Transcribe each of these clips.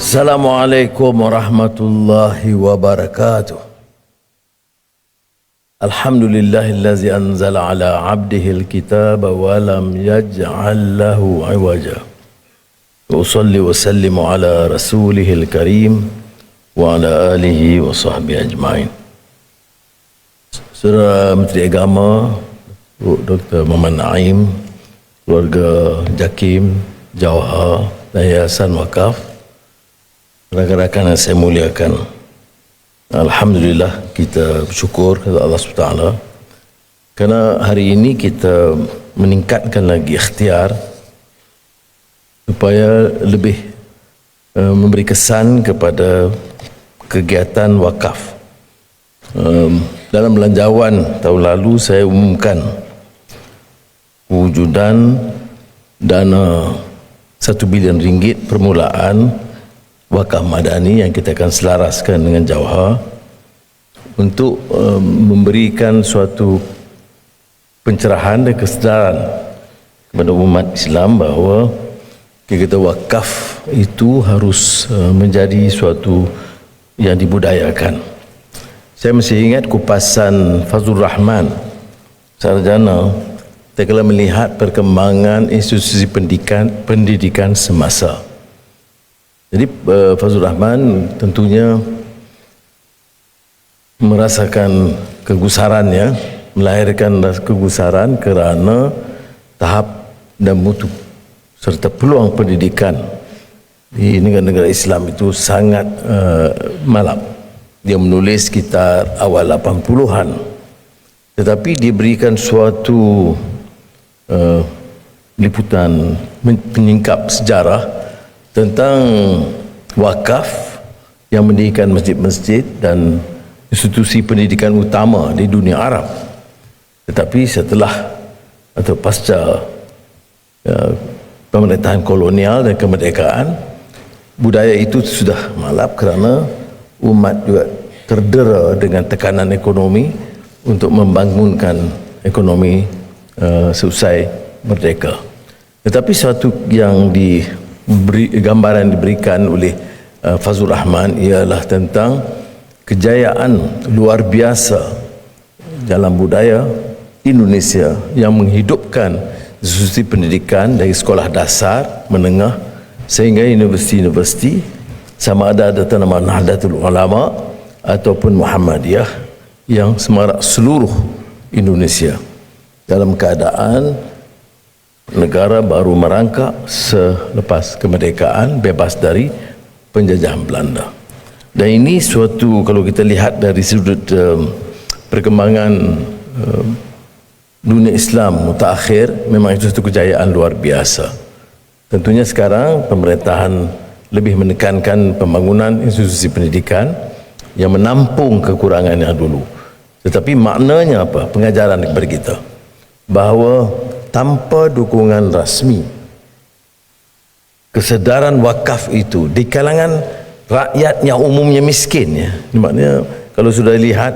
Assalamualaikum warahmatullahi wabarakatuh. Alhamdulillahillazi anzala ala abdihil kitaba wa lam yaj'al lahu iwaja. Usalli wa sallimu ala rasulihil karim wa ala alihi wa sahbihi ajma'in. Saudara Menteri Agama Dr. Muhammad Naim, keluarga Jakim, Jawhar dan Yayasan Wakaf, rakan-rakan yang saya muliakan, alhamdulillah kita bersyukur kepada Allah SWT kerana hari ini kita meningkatkan lagi ikhtiar supaya lebih memberi kesan kepada kegiatan wakaf. Dalam belanjawan tahun lalu saya umumkan wujudan dana 1 bilion ringgit permulaan wakaf madani yang kita akan selaraskan dengan Jawhar untuk memberikan suatu pencerahan dan kesedaran kepada umat Islam bahawa kegiatan wakaf itu harus menjadi suatu yang dibudayakan. Saya masih ingat kupasan Fazlur Rahman, sarjana, tatkala melihat perkembangan institusi pendidikan semasa. Jadi Fazlur Rahman tentunya merasakan kegusarannya, melahirkan kegusaran kerana tahap dan mutu serta peluang pendidikan di negara-negara Islam itu sangat malam. Dia menulis sekitar awal 80-an, tetapi diberikan suatu liputan penyingkap sejarah tentang wakaf yang mendirikan masjid-masjid dan institusi pendidikan utama di dunia Arab. Tetapi setelah atau pasca pemerintahan kolonial dan kemerdekaan, budaya itu sudah malap kerana umat juga terdera dengan tekanan ekonomi untuk membangunkan ekonomi seusai merdeka. Tetapi suatu yang gambaran diberikan oleh Fazlur Rahman ialah tentang kejayaan luar biasa dalam budaya Indonesia yang menghidupkan institusi pendidikan dari sekolah dasar, menengah sehingga universiti-universiti, sama ada nama Nahdlatul Ulama ataupun Muhammadiyah yang semarak seluruh Indonesia dalam keadaan negara baru merangkak selepas kemerdekaan bebas dari penjajahan Belanda. Dan ini suatu, kalau kita lihat dari sudut perkembangan dunia Islam mutakhir, memang itu satu kejayaan luar biasa. Tentunya sekarang pemerintahan lebih menekankan pembangunan institusi pendidikan yang menampung kekurangan yang dulu. Tetapi maknanya apa? Pengajaran kepada kita bahawa tanpa dukungan rasmi, kesedaran wakaf itu di kalangan rakyat yang umumnya miskin, ya. Maknanya kalau sudah lihat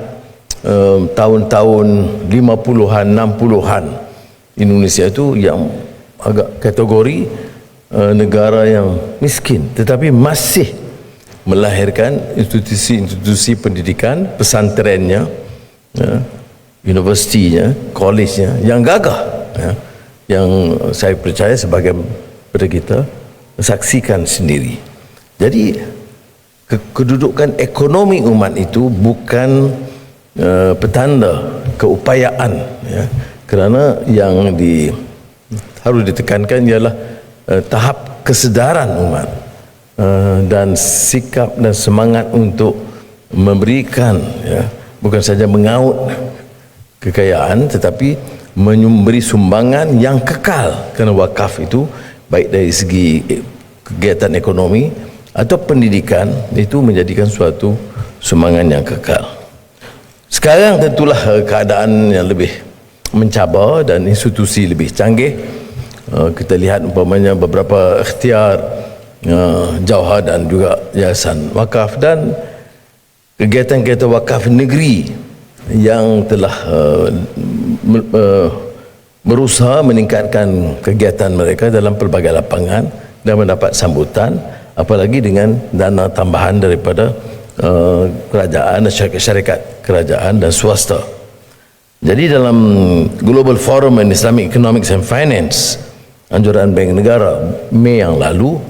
tahun-tahun 50-an, 60-an, Indonesia itu yang agak kategori negara yang miskin, tetapi masih melahirkan institusi-institusi pendidikan, pesantrennya, ya, universitinya, kolejnya yang gagah, ya, yang saya percaya sebagai pada kita saksikan sendiri. Jadi kedudukan ekonomi umat itu bukan petanda keupayaan, ya, kerana yang harus ditekankan ialah tahap kesedaran umat dan sikap dan semangat untuk memberikan, ya, bukan saja mengaut kekayaan tetapi memberi sumbangan yang kekal, kerana wakaf itu baik dari segi kegiatan ekonomi atau pendidikan itu menjadikan suatu sumbangan yang kekal. Sekarang tentulah keadaan yang lebih mencabar dan institusi lebih canggih. Kita lihat umpamanya beberapa ikhtiar Jawhar dan juga Yayasan Wakaf dan kegiatan-kegiatan wakaf negeri yang telah berusaha meningkatkan kegiatan mereka dalam pelbagai lapangan dan mendapat sambutan. apalagi dengan dana tambahan daripada kerajaan, syarikat kerajaan dan swasta. Jadi dalam Global Forum on Islamic Economics and Finance, anjuran Bank Negara Mei yang lalu,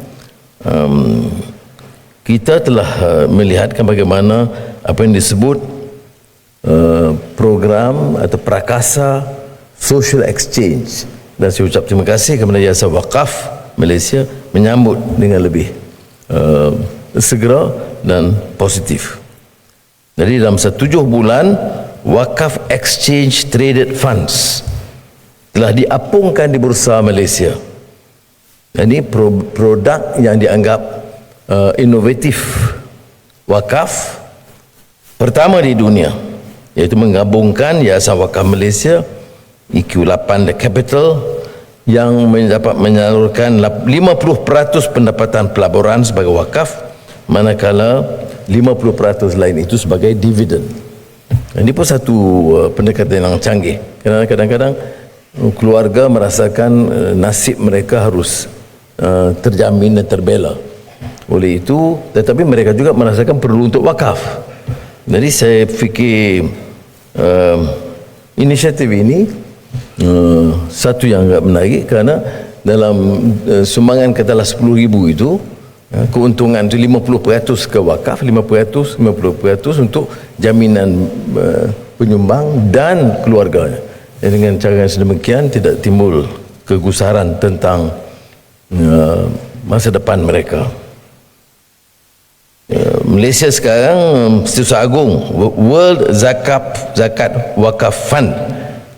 kita telah melihatkan bagaimana apa yang disebut program atau prakasa social exchange, dan saya ucap terima kasih kepada Yayasan Wakaf Malaysia menyambut dengan lebih segera dan positif. Jadi dalam 7 bulan, Wakaf Exchange Traded Funds telah diapungkan di Bursa Malaysia. Ini produk yang dianggap inovatif wakaf pertama di dunia, iaitu menggabungkan Yayasan Wakaf Malaysia, EQ8 The Capital, yang dapat menyalurkan 50% pendapatan pelaburan sebagai wakaf, manakala 50% lain itu sebagai dividen. Ini pun satu pendekatan yang canggih, kerana kadang-kadang keluarga merasakan nasib mereka harus terjamin dan terbela oleh itu, tetapi mereka juga merasakan perlu untuk wakaf. Jadi saya fikir inisiatif ini satu yang agak menarik, kerana dalam sumbangan katalah 10,000 itu, keuntungan itu 50% ke wakaf, 50% untuk jaminan penyumbang dan keluarganya. Dengan cara yang sedemikian tidak timbul kegusaran tentang masa depan mereka. Malaysia sekarang Setiausaha Agung World Zakat Wakaf Fund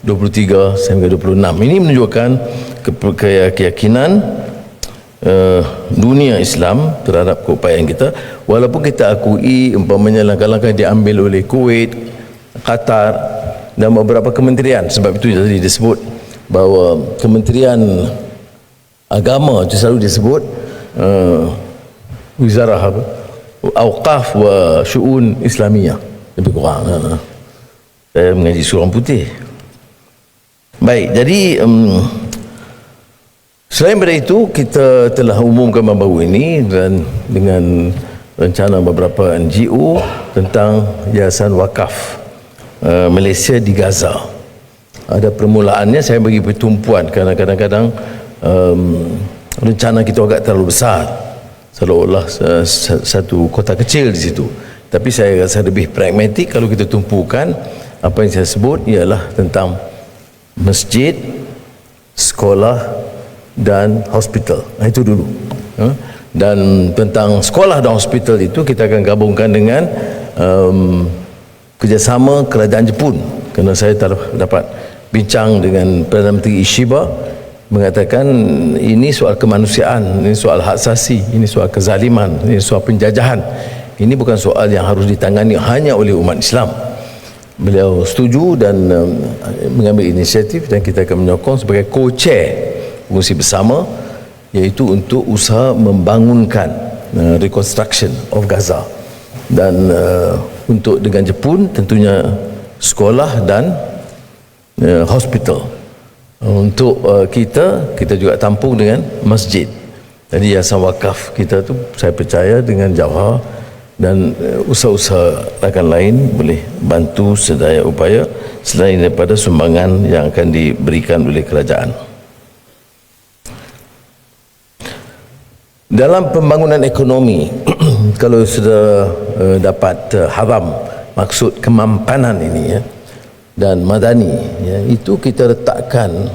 23 sampai 26. Ini menunjukkan keyakinan dunia Islam terhadap keupayaan kita, walaupun kita akui umpamanya langkah-langkah diambil oleh Kuwait, Qatar dan beberapa kementerian. Sebab itu tadi disebut bahawa Kementerian Agama itu selalu disebut Wizarah Awqaf wa Syu'un Islamiyah, lebih kurang. Saya mengaji Surah Putih. Baik, jadi selain daripada itu, kita telah umumkan baru ini dan dengan rencana beberapa NGO tentang Yayasan Wakaf Malaysia di Gaza. Ada permulaannya saya bagi pertumpuan, kerana kadang-kadang rencana kita agak terlalu besar, seolah-olah satu kota kecil di situ. Tapi saya rasa lebih pragmatik kalau kita tumpukan apa yang saya sebut ialah tentang masjid, sekolah dan hospital. Itu dulu. Dan tentang sekolah dan hospital itu kita akan gabungkan dengan kerjasama kerajaan Jepun, kerana saya telah dapat bincang dengan Perdana Menteri Ishiba, mengatakan ini soal kemanusiaan, ini soal hak asasi, ini soal kezaliman, ini soal penjajahan. Ini bukan soal yang harus ditangani hanya oleh umat Islam. Beliau setuju dan mengambil inisiatif, dan kita akan menyokong sebagai co-chair fungsi bersama, iaitu untuk usaha membangunkan reconstruction of Gaza, dan untuk dengan Jepun tentunya sekolah dan hospital. Untuk kita juga tampung dengan masjid. Jadi Yayasan Wakaf kita tu saya percaya dengan Jawhar dan usaha-usaha rakan lain boleh bantu sedaya upaya selain daripada sumbangan yang akan diberikan oleh kerajaan. Dalam pembangunan ekonomi, kalau sudah dapat haram maksud kemampanan ini, dan madani, itu kita letakkan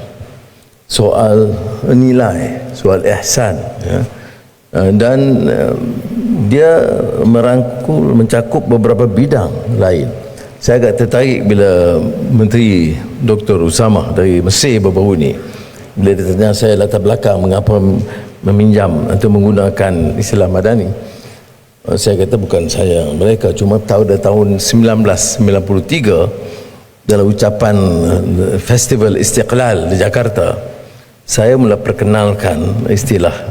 soal nilai, soal ihsan, dan dia mencakup beberapa bidang lain. Saya agak tertarik bila Menteri Dr. Usama dari Mesir baru-baru ini, bila dia tanya saya latar belakang mengapa meminjam atau menggunakan istilah madani, saya kata bukan saya, mereka cuma tahun 1993 dalam ucapan Festival Istiqlal di Jakarta, saya mula perkenalkan istilah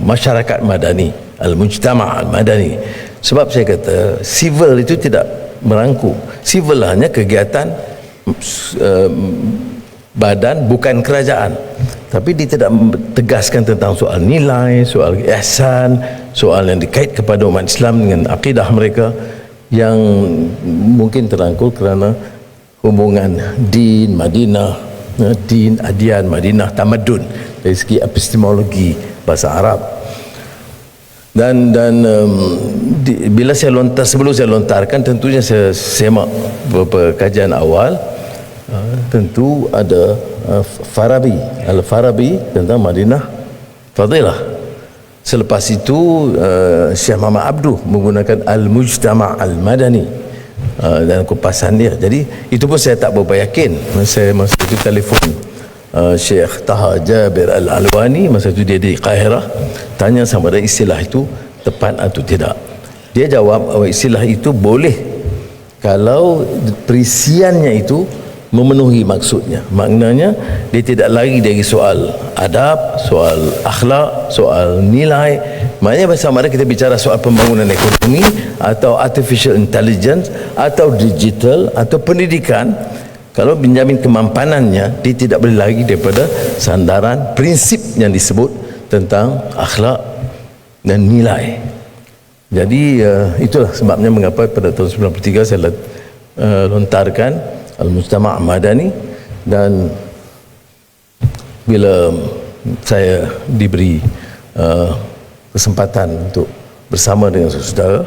masyarakat madani, al-mujtama' al-madani. Sebab saya kata civil itu tidak merangkum. Civil hanya kegiatan badan, bukan kerajaan. Tapi dia tidak tegaskan tentang soal nilai, soal ihsan, soal yang dikait kepada umat Islam dengan akidah mereka yang mungkin terangkul kerana hubungan din Madinah, din adian Madinah tamadun dari segi epistemologi bahasa Arab. Dan bila saya lontar, sebelum saya lontarkan, tentunya saya semak beberapa kajian awal. Tentu ada Farabi, Al-Farabi tentang Madinah Fadilah. Selepas itu Syekh Muhammad Abduh menggunakan Al-Mujtama' Al-Madani dan kupasan dia. Jadi itu pun saya tak berapa yakin. Saya masa itu telefon Syekh Taha Jabir Al-Alwani, masa itu dia di Qahirah, tanya sama ada istilah itu tepat atau tidak. Dia jawab bahwa istilah itu boleh kalau perisiannya itu memenuhi maksudnya. Maknanya dia tidak lari dari soal adab, soal akhlak, soal nilai. Maknanya sama ada kita bicara soal pembangunan ekonomi atau artificial intelligence atau digital atau pendidikan, kalau menjamin kemampanannya, dia tidak boleh lari daripada sandaran prinsip yang disebut tentang akhlak dan nilai. Jadi itulah sebabnya mengapa pada tahun 93 saya lontarkan Al-Mujtama' Madani, dan bila saya diberi kesempatan untuk bersama dengan saudara,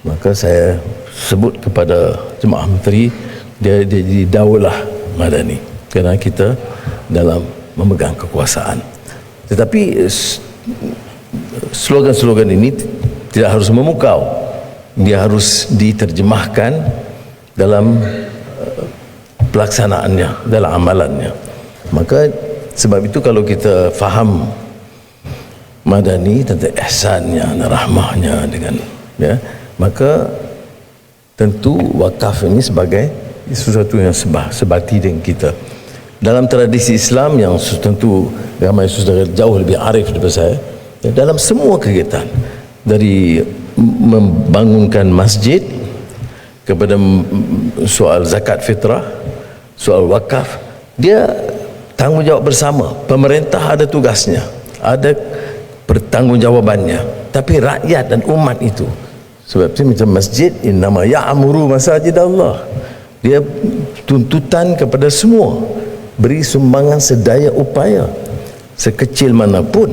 maka saya sebut kepada jemaah menteri dia jadi Daulah Madani kerana kita dalam memegang kekuasaan. Tetapi slogan-slogan ini tidak harus memukau, dia harus diterjemahkan dalam pelaksanaannya, dalam amalannya. Maka sebab itu kalau kita faham Madani tentang ihsannya dan rahmahnya dengan maka tentu wakaf ini sebagai sesuatu yang sebati dengan kita. Dalam tradisi Islam yang tentu ramai saudara jauh lebih arif daripada saya, dalam semua kegiatan dari membangunkan masjid kepada soal zakat fitrah, soal wakaf, dia tanggungjawab bersama. Pemerintah ada tugasnya, ada pertanggungjawabannya, tapi rakyat dan umat itu, sebab itu macam masjid, innama ya'muru masajid Allah, dia tuntutan kepada semua beri sumbangan sedaya upaya sekecil manapun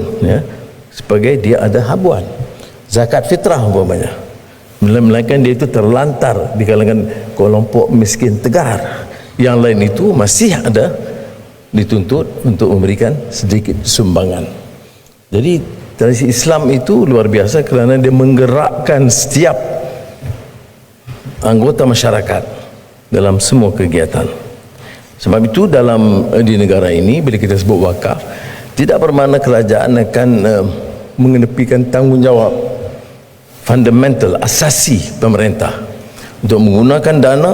sebagai dia ada habuan. Zakat fitrah umpamanya, melainkan dia itu terlantar di kalangan kelompok miskin tegar, yang lain itu masih ada dituntut untuk memberikan sedikit sumbangan. Jadi tradisi Islam itu luar biasa kerana dia menggerakkan setiap anggota masyarakat dalam semua kegiatan. Sebab itu di negara ini bila kita sebut wakaf, tidak bermakna kerajaan akan mengenepikan tanggungjawab fundamental, asasi pemerintah untuk menggunakan dana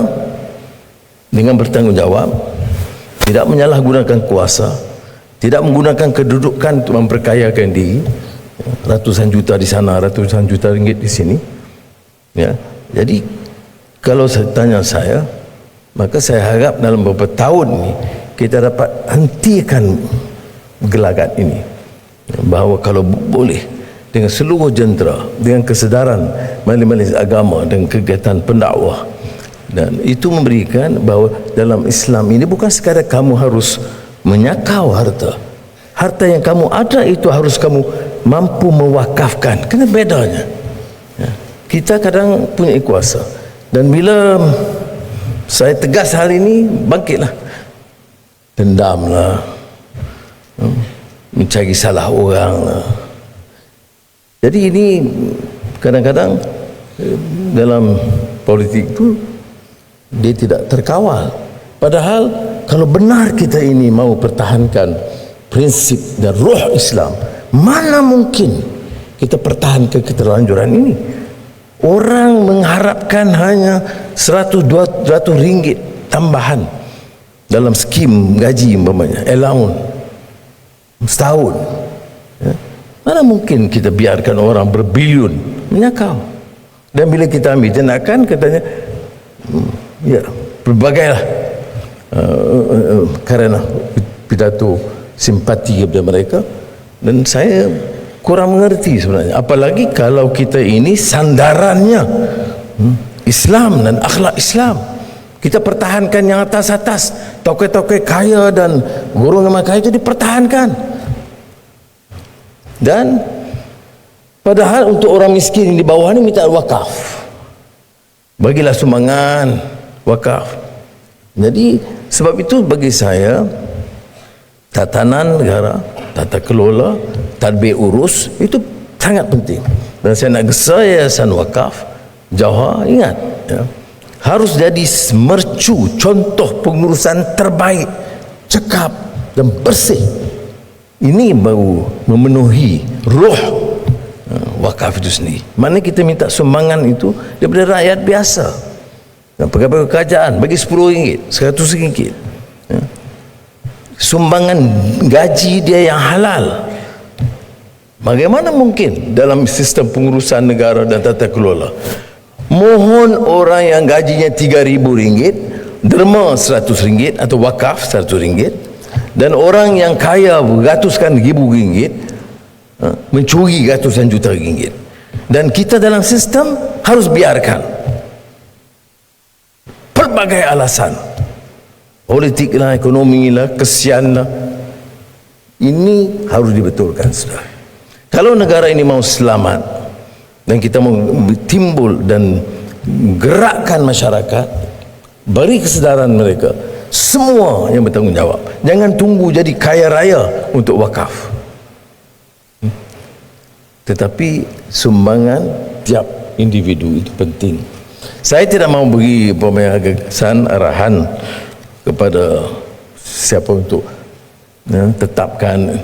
dengan bertanggungjawab, tidak menyalahgunakan kuasa, tidak menggunakan kedudukan untuk memperkayakan diri, ratusan juta di sana, ratusan juta ringgit di sini. Jadi kalau tanya saya, maka saya harap dalam beberapa tahun ini kita dapat hentikan gelagat ini, bahawa kalau boleh dengan seluruh jentera, dengan kesedaran majlis-majlis agama dan kegiatan pendakwah, dan itu memberikan bahawa dalam Islam ini bukan sekadar kamu harus menyakau harta yang kamu ada itu harus kamu mampu mewakafkan. Kena bedanya. Kita kadang punya kuasa, dan bila saya tegas hal ini, bangkitlah dendamlah, mencari salah orang lah. Jadi ini kadang-kadang dalam politik itu dia tidak terkawal. Padahal kalau benar kita ini mau pertahankan prinsip dan roh Islam, mana mungkin kita pertahankan keterlanjuran ini. Orang mengharapkan hanya 100-200 ringgit tambahan dalam skim gaji umpamanya, allowance setahun. Mana mungkin kita biarkan orang berbilion menyakau. Dan bila kita ambil tindakan, katanya berbagailah karena pidato simpati kepada mereka. Dan saya kurang mengerti sebenarnya. Apalagi kalau kita ini sandarannya Islam dan akhlak Islam. Kita pertahankan yang atas-atas, tokoh-tokoh kaya dan guru nama kaya itu dipertahankan. Dan padahal untuk orang miskin yang di bawah ini minta wakaf. Bagilah sumbangan wakaf. Jadi sebab itu bagi saya tatanan negara, tata kelola, tadbir urus itu sangat penting. Dan saya nak gesa yayasan wakaf Johor, ingat ya, harus jadi mercu contoh pengurusan terbaik, cekap dan bersih. Ini baru memenuhi roh wakaf itu sendiri. Mana kita minta sumbangan itu daripada rakyat biasa, pegawai kerajaan bagi RM10, RM100 ya. Sumbangan gaji dia yang halal. Bagaimana mungkin dalam sistem pengurusan negara dan tata kelola mohon orang yang gajinya RM3,000 derma RM100 atau wakaf RM100, dan orang yang kaya beratuskan ribu ringgit mencuri ratusan juta ringgit, dan kita dalam sistem harus biarkan pelbagai alasan, politik lah, ekonomi lah, kesian lah. Ini harus dibetulkan, saudara. Kalau negara ini mau selamat dan kita mau timbul dan gerakkan masyarakat, beri kesedaran mereka semua yang bertanggungjawab. Jangan tunggu jadi kaya raya untuk wakaf, tetapi sumbangan tiap individu itu penting. Saya tidak mau beri gagasan arahan kepada siapa untuk tetapkan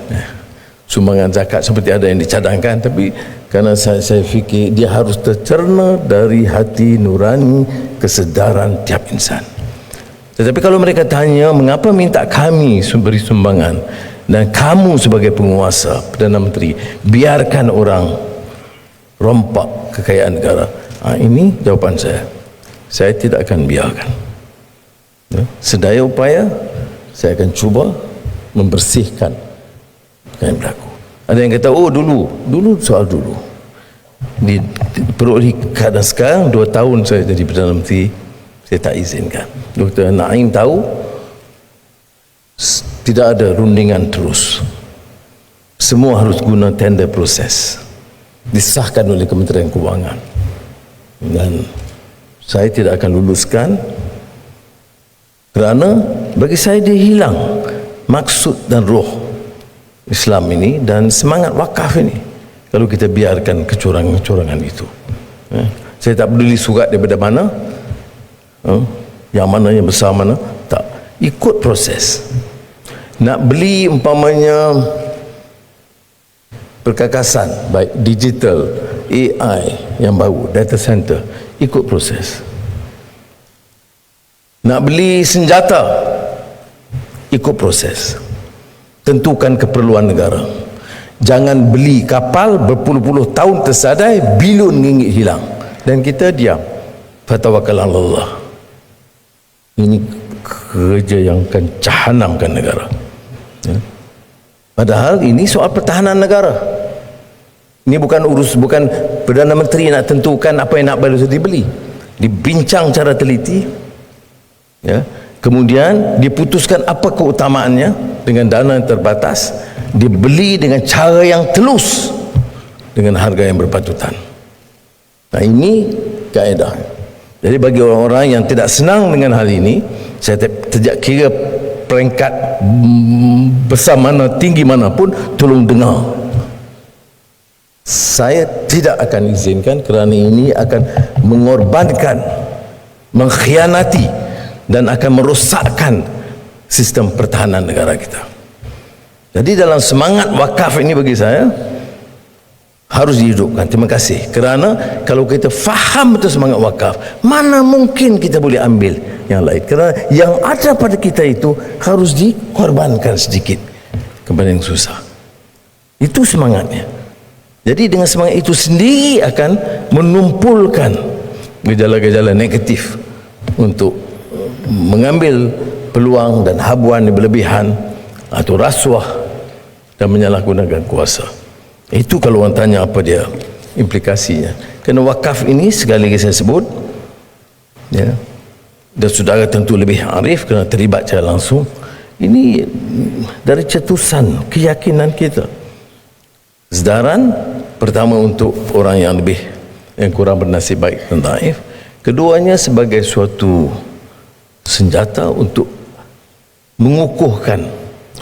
sumbangan zakat seperti ada yang dicadangkan, tapi karena saya fikir dia harus tercerna dari hati nurani kesedaran tiap insan. Tetapi kalau mereka tanya mengapa minta kami beri sumbangan dan kamu sebagai penguasa, Perdana Menteri, biarkan orang rompak kekayaan negara, ini jawapan saya tidak akan biarkan. Sedaya upaya saya akan cuba membersihkan yang berlaku. Ada yang kata dulu soal dulu perlu keadaan sekarang 2 tahun saya jadi Perdana Menteri, saya tak izinkan. Dr. Naim tahu tidak ada rundingan terus, semua harus guna tender proses, disahkan oleh Kementerian Keuangan, dan saya tidak akan luluskan kerana bagi saya dia hilang maksud dan roh Islam ini dan semangat wakaf ini kalau kita biarkan kecurangan-kecurangan itu. Saya tak peduli surat daripada mana, yang mana yang besar mana, tak, ikut proses. Nak beli umpamanya perkakasan baik digital, AI yang baru, data center, ikut proses. Nak beli senjata, ikut proses. Tentukan keperluan negara. Jangan beli kapal berpuluh-puluh tahun tersadai, bilion ringgit hilang dan kita diam. Fatawakkal 'ala Allah. Ini kerja yang akan cahanamkan negara. Padahal ini soal pertahanan negara. Ini bukan Perdana Menteri nak tentukan apa yang nak dibeli. Dibincang cara teliti, ya. Kemudian diputuskan apa keutamaannya dengan dana yang terbatas, dibeli dengan cara yang telus dengan harga yang berpatutan. Nah, ini kaedah. Jadi bagi orang-orang yang tidak senang dengan hal ini, saya tidak kira peringkat besar mana, tinggi mana pun, tolong dengar. Saya tidak akan izinkan kerana ini akan mengorbankan, mengkhianati dan akan merosakkan sistem pertahanan negara kita. Jadi dalam semangat wakaf ini bagi saya harus dihidupkan. Terima kasih kerana kalau kita faham betul semangat wakaf, mana mungkin kita boleh ambil yang lain, kerana yang ada pada kita itu harus dikorbankan sedikit kepada yang susah. Itu semangatnya. Jadi dengan semangat itu sendiri akan menumpulkan gejala-gejala negatif untuk mengambil peluang dan habuan yang berlebihan atau rasuah dan menyalahgunakan kuasa. Itu kalau orang tanya apa dia implikasinya. Kerana wakaf ini sekali lagi saya sebut, ya, dan saudara tentu lebih arif kerana terlibat secara langsung, ini dari cetusan keyakinan kita. Sedaran pertama untuk orang yang kurang bernasib baik dan daif, keduanya sebagai suatu senjata untuk mengukuhkan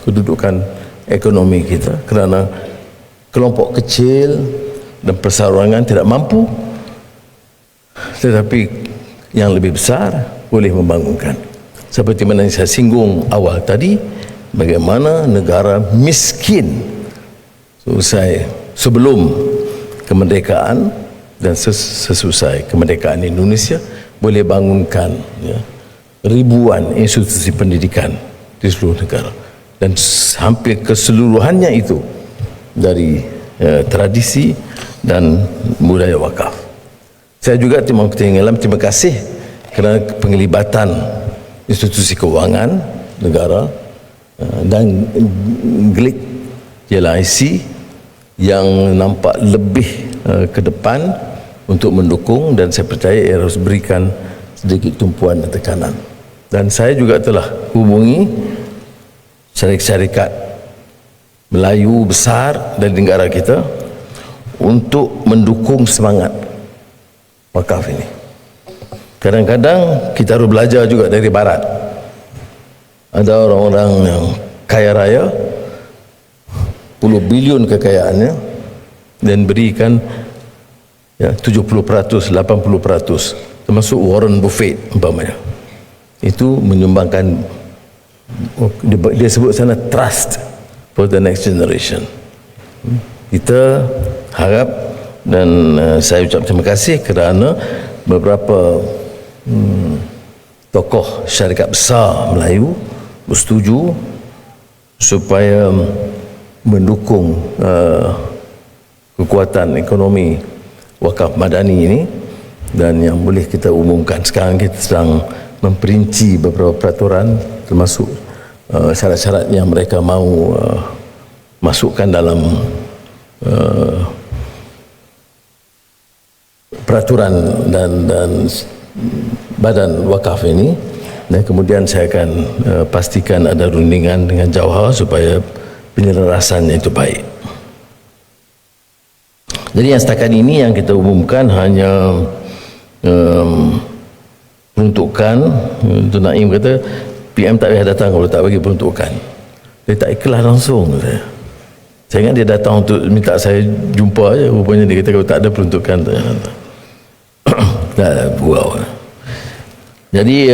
kedudukan ekonomi kita, kerana kelompok kecil dan perseorangan tidak mampu, tetapi yang lebih besar boleh membangunkan. Seperti mana yang saya singgung awal tadi, bagaimana negara miskin selesai sebelum kemerdekaan dan sesusai kemerdekaan Indonesia boleh bangunkan, ya, ribuan institusi pendidikan di seluruh negara, dan hampir keseluruhannya itu dari tradisi dan budaya wakaf. Saya juga terima kasih kerana penglibatan institusi keuangan negara dan GLIC JLIC yang nampak lebih ke depan untuk mendukung, dan saya percaya ia harus berikan sedikit tumpuan dan tekanan. Dan saya juga telah hubungi syarikat-syarikat Melayu besar dari negara kita untuk mendukung semangat wakaf ini. Kadang-kadang kita harus belajar juga dari barat. Ada orang-orang yang kaya raya, puluh bilion kekayaannya, dan berikan, ya, 70%, 80%, termasuk Warren Buffett umpamanya. Itu menyumbangkan, dia sebut sana trust for the next generation. Kita harap, dan saya ucap terima kasih kerana beberapa tokoh syarikat besar Melayu bersetuju supaya mendukung kekuatan ekonomi wakaf madani ini, dan yang boleh kita umumkan sekarang, kita sedang memperinci beberapa peraturan, termasuk syarat-syarat yang mereka mahu masukkan dalam peraturan dan badan wakaf ini, dan kemudian saya akan pastikan ada rundingan dengan Jawhar supaya penyelarasannya itu baik. Jadi yang setakat ini yang kita umumkan hanya peruntukan. Tuan Naim kata PM tak payah datang kalau tak bagi peruntukan. Dia tak ikhlas langsung. Saya ingat dia datang untuk minta saya jumpa je, rupanya dia kata kalau tak ada peruntukan tak payah datang. Wow. Jadi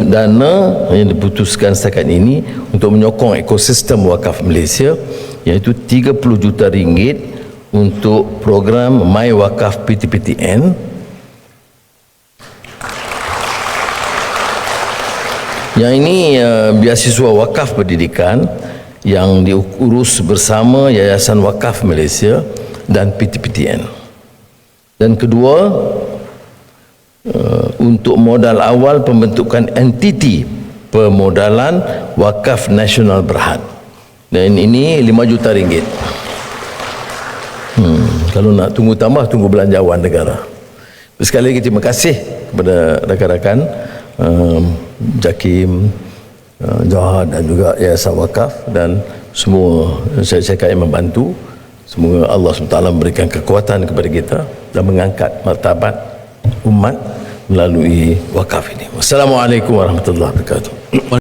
dana yang diputuskan setakat ini untuk menyokong ekosistem wakaf Malaysia, iaitu 30 juta ringgit untuk program My Wakaf PTPTN, yang ini beasiswa wakaf pendidikan yang diurus bersama Yayasan Wakaf Malaysia dan PTPTN. Dan kedua, untuk modal awal pembentukan entiti permodalan wakaf nasional Berhad, dan ini 5 juta ringgit. Kalau nak tunggu tambah, tunggu belanjawan negara. Sekali lagi terima kasih kepada rakan-rakan JAKIM, Jawhar dan juga Yayasan Wakaf, dan semua syarikat yang membantu. Semoga Allah SWT memberikan kekuatan kepada kita dan mengangkat martabat umat melalui wakaf ini. Wassalamualaikum warahmatullahi wabarakatuh.